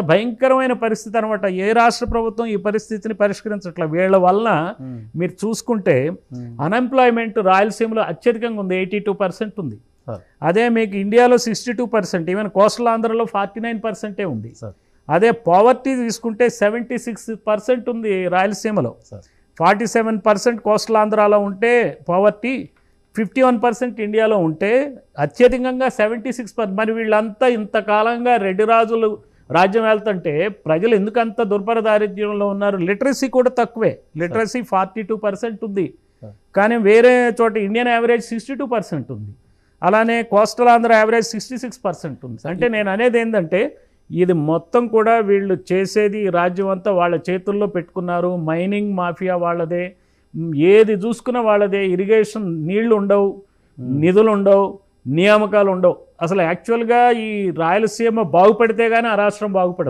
భయంకరమైన పరిస్థితి అనమాట. ఏ రాష్ట్ర ప్రభుత్వం ఈ పరిస్థితిని పరిష్కరించట్లేదు. వీళ్ళ వలన మీరు చూసుకుంటే అన్ఎంప్లాయ్మెంట్ రాయలసీమలో అత్యధికంగా ఉంది, 82% ఉంది. అదే మీకు ఇండియాలో 62%, ఈవెన్ కోస్టల్ ఆంధ్రలో 49% ఉంది. అదే పావర్టీ తీసుకుంటే 76% ఉంది రాయలసీమలో. 47% కోస్టల్ ఆంధ్రాలో ఉంటే పావర్టీ, 51% ఇండియాలో ఉంటే అత్యధికంగా 76%. మరి వీళ్ళంతా ఇంతకాలంగా రెడ్డి రాజులు రాజ్యం వెళ్తుంటే ప్రజలు ఎందుకంత దుర్భర దారిద్ర్యంలో ఉన్నారు? లిటరసీ కూడా తక్కువే. లిటరసీ 42% ఉంది, కానీ వేరే చోట ఇండియన్ యావరేజ్ 62% ఉంది. అలానే కోస్టల్ ఆంధ్ర యావరేజ్ 66% ఉంది. అంటే నేను అనేది ఏంటంటే ఇది మొత్తం కూడా వీళ్ళు చేసేది రాజ్యం అంతా వాళ్ళ చేతుల్లో పెట్టుకున్నారు. మైనింగ్ మాఫియా వాళ్ళదే, ఏది చూసుకున్న వాళ్ళదే. ఇరిగేషన్ నీళ్లు ఉండవు, నిధులు ఉండవు, నియామకాలు ఉండవు. అసలు యాక్చువల్గా ఈ రాయలసీమ బాగుపడితే కానీ ఆ రాష్ట్రం బాగుపడదు.